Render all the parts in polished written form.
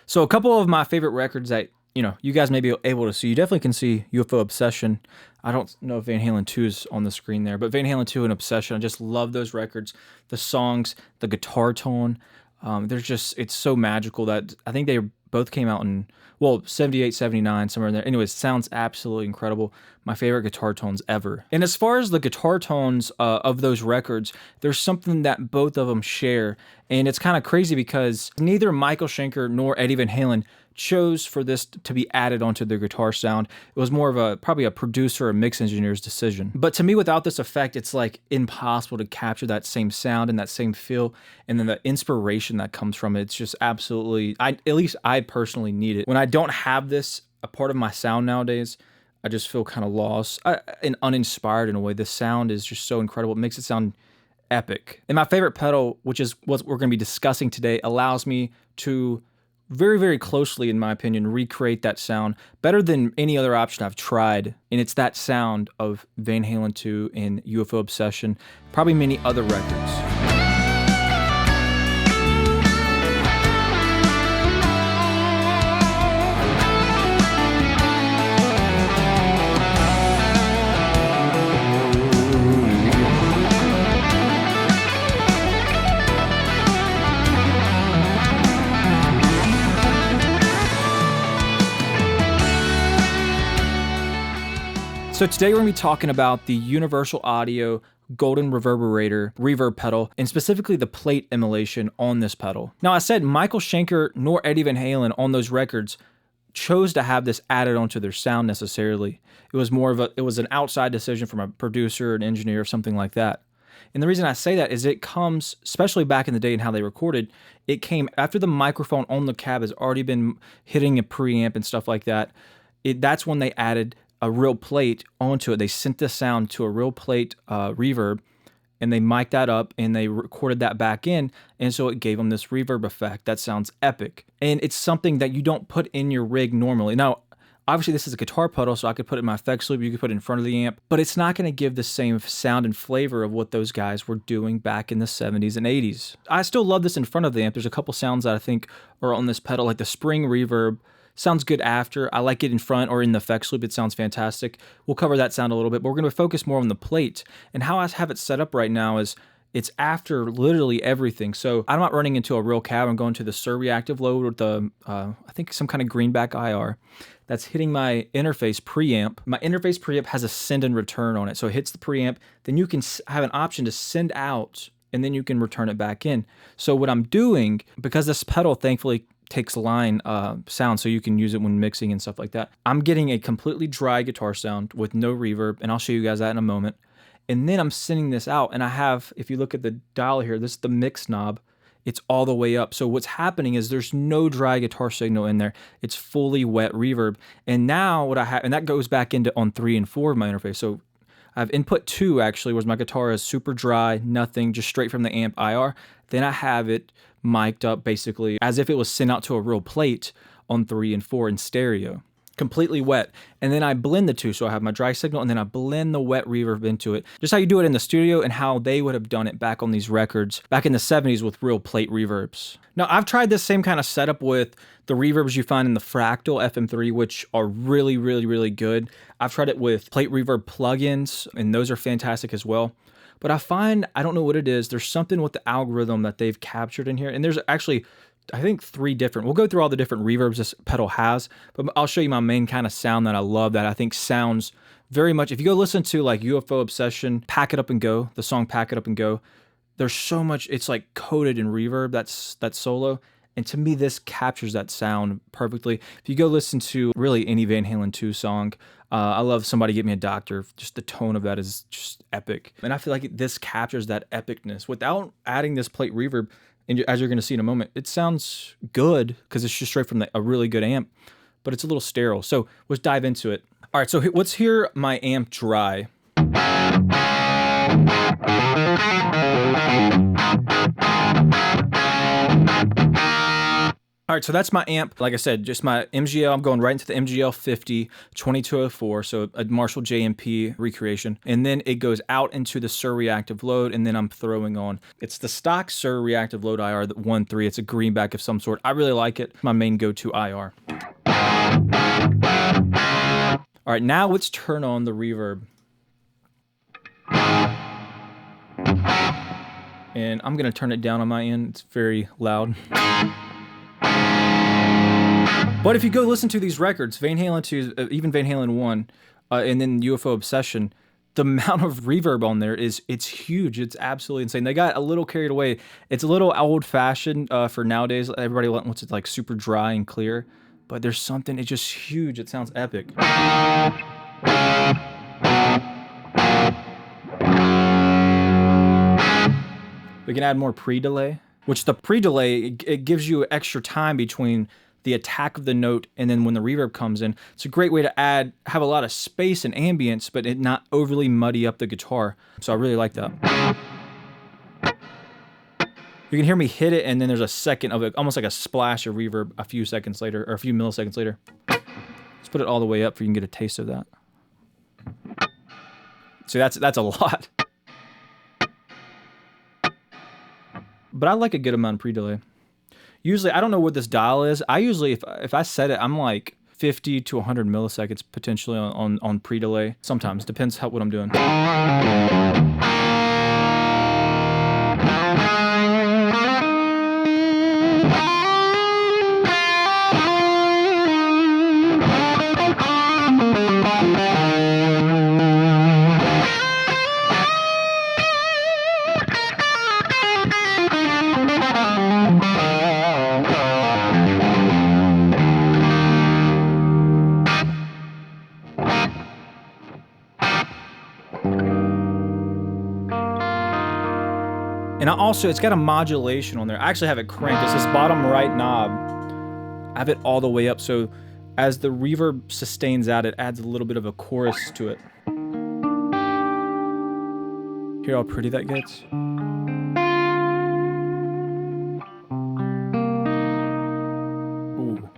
So a couple of my favorite records that, you guys may be able to see. You definitely can see UFO Obsession. I don't know if Van Halen 2 is on the screen there, but Van Halen 2 and Obsession, I just love those records. The songs, the guitar tone, it's so magical that I think they both came out in, 78, 79, somewhere in there. Anyways, sounds absolutely incredible. My favorite guitar tones ever. And as far as the guitar tones of those records, there's something that both of them share. And it's kind of crazy because neither Michael Schenker nor Eddie Van Halen chose for this to be added onto their guitar sound. It was more of probably a producer or mix engineer's decision. But to me, without this effect, it's like impossible to capture that same sound and that same feel, and then the inspiration that comes from it. It's just absolutely, at least I personally need it. When I don't have this a part of my sound nowadays, I just feel kind of lost and uninspired in a way. The sound is just so incredible. It makes it sound epic. And my favorite pedal, which is what we're going to be discussing today, allows me to very, very closely, in my opinion, recreate that sound better than any other option I've tried. And it's that sound of Van Halen 2 and UFO Obsession, probably many other records. So today we're going to be talking about the Universal Audio Golden Reverberator reverb pedal, and specifically the plate emulation on this pedal. Now, I said Michael Schenker nor Eddie Van Halen on those records chose to have this added onto their sound necessarily. It was an outside decision from a producer, an engineer, or something like that. And the reason I say that is it comes, especially back in the day and how they recorded, it came after the microphone on the cab has already been hitting a preamp and stuff like that. That's when they added a real plate onto it. They sent the sound to a real plate reverb, and they mic'd that up and they recorded that back in, and so it gave them this reverb effect that sounds epic. And it's something that you don't put in your rig normally. Now, obviously this is a guitar pedal, so I could put it in my effects loop, you could put it in front of the amp, but it's not going to give the same sound and flavor of what those guys were doing back in the 70s and 80s. I still love this in front of the amp. There's a couple sounds that I think are on this pedal, like the spring reverb. Sounds good after. I like it in front or in the effects loop. It sounds fantastic. We'll cover that sound a little bit, but we're going to focus more on the plate. And how I have it set up right now is it's after literally everything. So I'm not running into a real cab. I'm going to the Suhr reactive load with the, I think some kind of greenback IR that's hitting my interface preamp. My interface preamp has a send and return on it. So it hits the preamp. Then you can have an option to send out, and then you can return it back in. So what I'm doing, because this pedal thankfully takes line sound, so you can use it when mixing and stuff like that, I'm getting a completely dry guitar sound with no reverb, and I'll show you guys that in a moment. And then I'm sending this out, and I have, if you look at the dial here, this is the mix knob. It's all the way up. So what's happening is there's no dry guitar signal in there. It's fully wet reverb. And now what I have, and that goes back into on 3 and 4 of my interface. So I have input 2 actually, where my guitar is super dry, nothing, just straight from the amp IR. Then I have it mic'd up basically as if it was sent out to a real plate on 3 and 4 in stereo, completely wet. And then I blend the two, so I have my dry signal and then I blend the wet reverb into it, just how you do it in the studio and how they would have done it back on these records back in the 70s with real plate reverbs. Now, I've tried this same kind of setup with the reverbs you find in the Fractal FM3, which are really, really, really good. I've tried it with plate reverb plugins, and those are fantastic as well. But I find, I don't know what it is, there's something with the algorithm that they've captured in here. And there's actually, I think 3 different, we'll go through all the different reverbs this pedal has, but I'll show you my main kind of sound that I love, that I think sounds very much, if you go listen to like UFO Obsession, Pack It Up and Go, the song Pack It Up and Go, there's so much, it's like coated in reverb, that's solo. And to me, this captures that sound perfectly. If you go listen to really any Van Halen 2 song, I love Somebody Get Me a Doctor. Just the tone of that is just epic. And I feel like this captures that epicness without adding this plate reverb. And as you're going to see in a moment, it sounds good because it's just straight from a really good amp, but it's a little sterile. So let's dive into it. All right, so let's hear my amp dry. All All right, so that's my amp. Like I said, just my MGL. I'm going right into the MGL 50 2204, so a Marshall JMP recreation. And then it goes out into the Suhr reactive load, and then I'm throwing on. It's the stock Suhr reactive load IR 1.3. It's a greenback of some sort. I really like it. My main go-to IR. All right, now let's turn on the reverb. And I'm gonna turn it down on my end. It's very loud. But if you go listen to these records, Van Halen 2, even Van Halen 1, and then UFO Obsession, the amount of reverb on there it's huge. It's absolutely insane. They got a little carried away. It's a little old-fashioned for nowadays. Everybody wants it like super dry and clear, but there's something, it's just huge. It sounds epic. We can add more pre-delay, which the pre-delay, it gives you extra time between the attack of the note and then when the reverb comes in. It's a great way to have a lot of space and ambience, but it not overly muddy up the guitar. So I really like that. You can hear me hit it, and then there's a second of it, almost like a splash of reverb a few seconds later, or a few milliseconds later. Let's put it all the way up so you can get a taste of that. So that's a lot. But I like a good amount of pre-delay. Usually, I don't know what this dial is. I usually, if I set it, I'm like 50 to 100 milliseconds potentially on pre-delay. Sometimes, depends what I'm doing. And it's got a modulation on there. I actually have it cranked. It's this bottom right knob. I have it all the way up, so as the reverb sustains out, it adds a little bit of a chorus to it. Hear how pretty that gets? Ooh.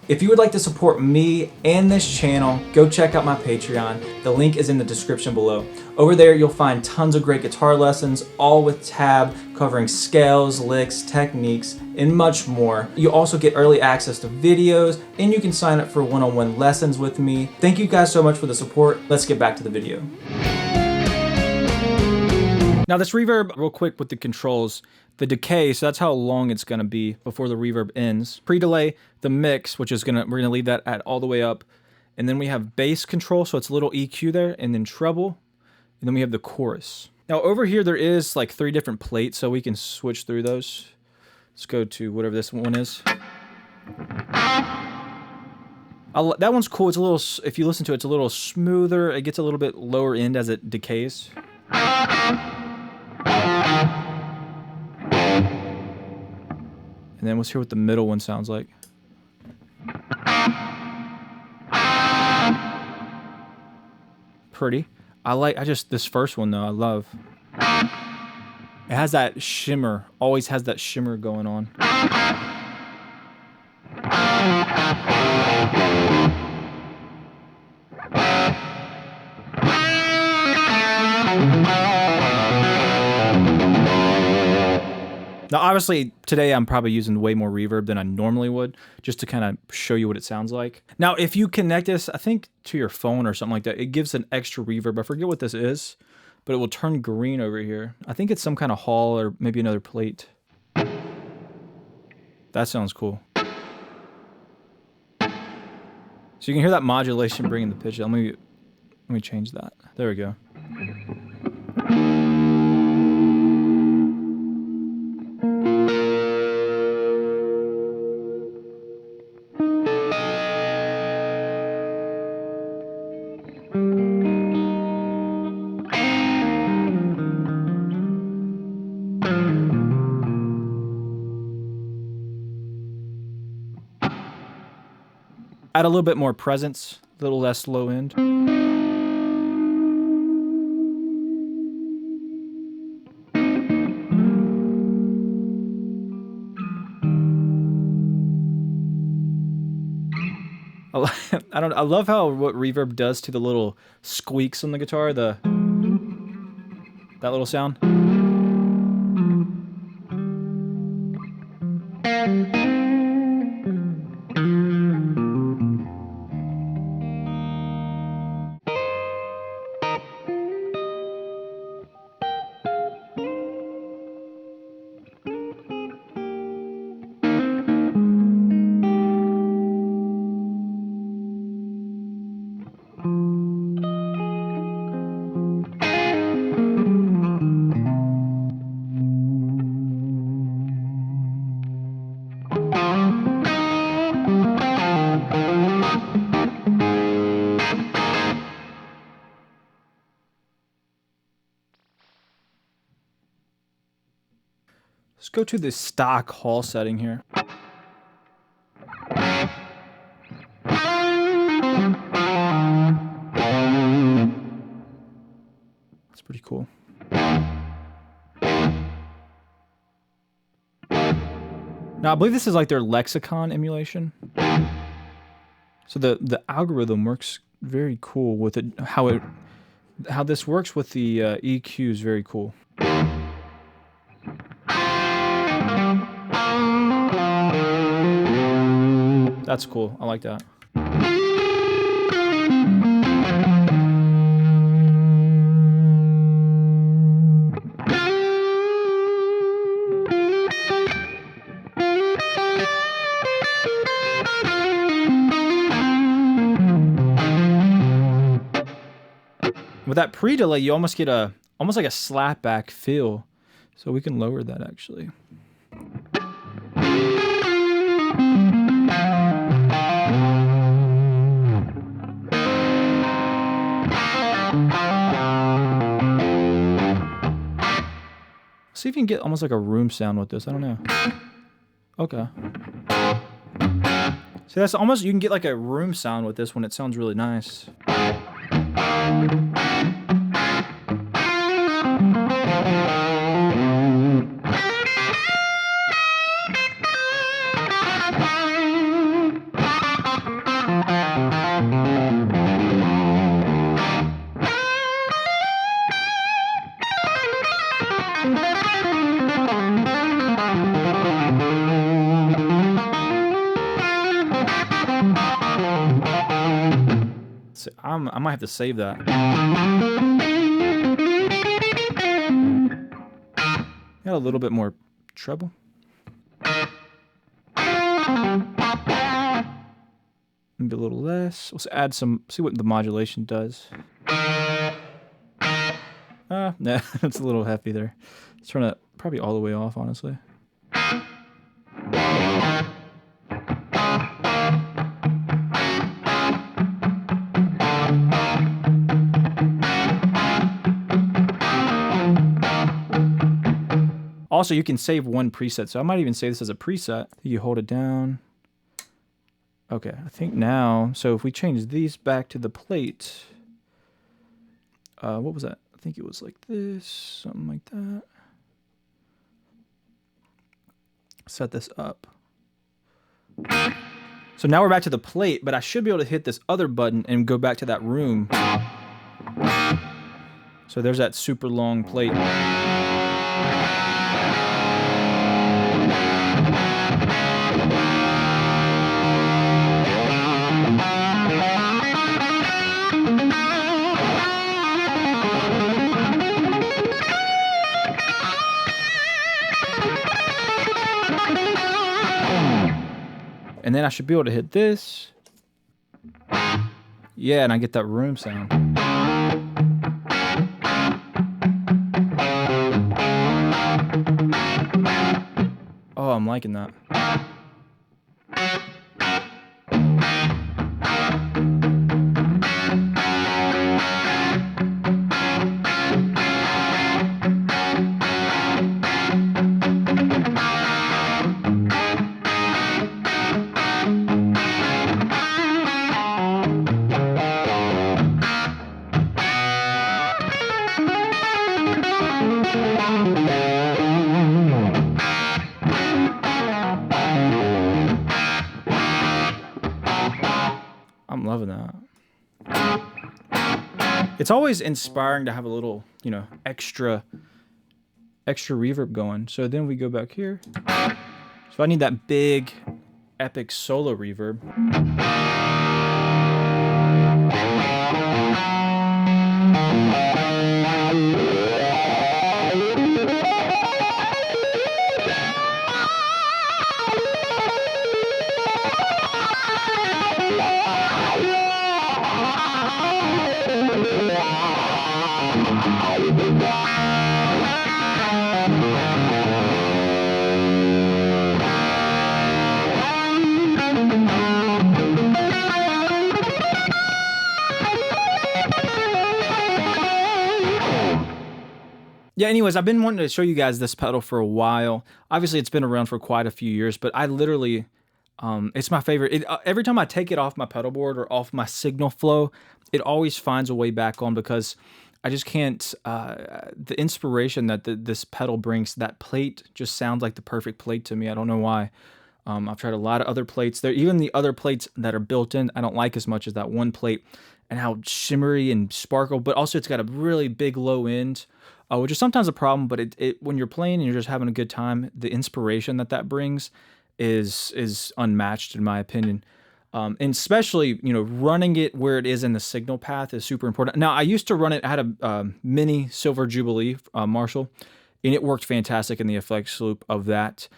If you would like to support me and this channel, go check out my Patreon. The link is in the description below. Over there, you'll find tons of great guitar lessons, all with tab, covering scales, licks, techniques, and much more. You also get early access to videos, and you can sign up for one-on-one lessons with me. Thank you guys so much for the support. Let's get back to the video. Now this reverb, real quick with the controls, the decay, so that's how long it's gonna be before the reverb ends. Pre-delay, the mix, which is we're gonna leave that at all the way up. And then we have bass control, so it's a little EQ there, and then treble, and then we have the chorus. Now over here, there is like 3 different plates, so we can switch through those. Let's go to whatever this one is. That one's cool. It's a little, if you listen to it, it's a little smoother. It gets a little bit lower end as it decays. And then let's hear what the middle one sounds like. Pretty. This first one though, I love. It has that shimmer, always has that shimmer going on. Now, obviously, today I'm probably using way more reverb than I normally would, just to kind of show you what it sounds like. Now, if you connect this, I think, to your phone or something like that, it gives an extra reverb. I forget what this is, but it will turn green over here. I think it's some kind of hall or maybe another plate. That sounds cool. So you can hear that modulation bringing the pitch down. Let me change that. There we go. Add a little bit more presence, a little less low end. I love how what reverb does to the little squeaks on the guitar, that little sound. Let's go to the stock hall setting here. That's pretty cool. Now, I believe this is like their lexicon emulation. So the algorithm works very cool with it. How this works with the EQ is very cool. That's cool. I like that. With that pre-delay, you almost get almost like a slapback feel. So we can lower that actually. See if you can get almost like a room sound with this. I don't know. Okay. See, that's almost, you can get like a room sound with this one. It sounds really nice. I might have to save that. Got a little bit more treble. Maybe a little less. Let's add some, see what the modulation does. Nah, it's a little heavy there. Let's turn it probably all the way off, honestly. Also, you can save one preset, so I might even save this as a preset. You hold it down. Okay, I think now, so if we change these back to the plate, what was that? I think it was like this, something like that. Set this up. So now we're back to the plate, but I should be able to hit this other button and go back to that room. So there's that super long plate. And then I should be able to hit this. Yeah, and I get that room sound. Oh, I'm liking that. I'm loving that. It's always inspiring to have a little, you know, extra reverb going. So then we go back here. So I need that big, epic solo reverb. Yeah, anyways, I've been wanting to show you guys this pedal for a while. Obviously, it's been around for quite a few years, but I literally, it's my favorite. Every time I take it off my pedal board or off my signal flow, it always finds a way back on because I just can't, the inspiration that this pedal brings, that plate just sounds like the perfect plate to me. I don't know why. I've tried a lot of other plates. Even the other plates that are built in, I don't like as much as that one plate and how shimmery and sparkle, but also it's got a really big low end, which is sometimes a problem, but when you're playing and you're just having a good time, the inspiration that brings is unmatched in my opinion. And especially, you know, running it where it is in the signal path is super important. Now, I used to run it, I had a mini Silver Jubilee Marshall, and it worked fantastic in the effects loop of that.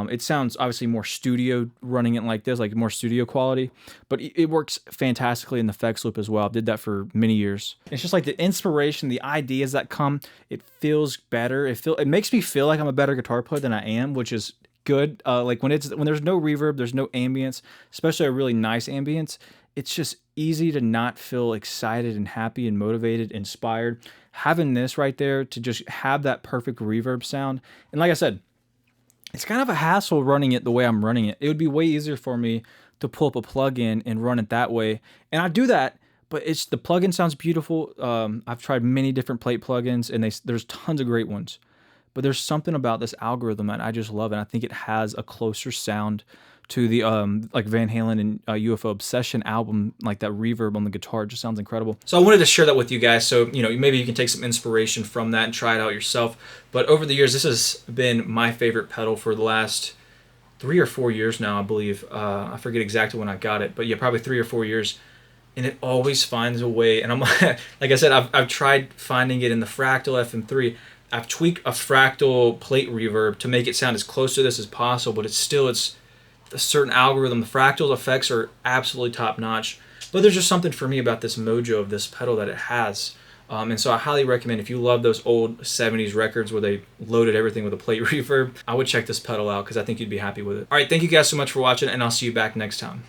It sounds obviously more studio running it like this, like more studio quality, but it works fantastically in the effects loop as well. I did that for many years. It's just like the inspiration, the ideas that come, it feels better. It makes me feel like I'm a better guitar player than I am, which is good. Like when there's no reverb, there's no ambience, especially a really nice ambience, it's just easy to not feel excited and happy and motivated, inspired. Having this right there to just have that perfect reverb sound. And like I said, it's kind of a hassle running it the way I'm running it. It would be way easier for me to pull up a plugin and run it that way. And I do that, but the plugin sounds beautiful. I've tried many different plate plugins, and there's tons of great ones. But there's something about this algorithm that I just love, and I think it has a closer sound to the like Van Halen and UFO Obsession album, like that reverb on the guitar just sounds incredible. So I wanted to share that with you guys, so you know, maybe you can take some inspiration from that and try it out yourself. But over the years, this has been my favorite pedal for the last 3 or 4 years now, I believe. I forget exactly when I got it, but yeah, probably 3 or 4 years. And it always finds a way. And I'm like I said, I've tried finding it in the Fractal FM3. I've tweaked a Fractal plate reverb to make it sound as close to this as possible, but it's a certain algorithm. The Fractal effects are absolutely top notch, but there's just something for me about this mojo of this pedal that it has. And so I highly recommend, if you love those old 70s records where they loaded everything with a plate reverb, I would check this pedal out because I think you'd be happy with it. All right, thank you guys so much for watching, and I'll see you back next time.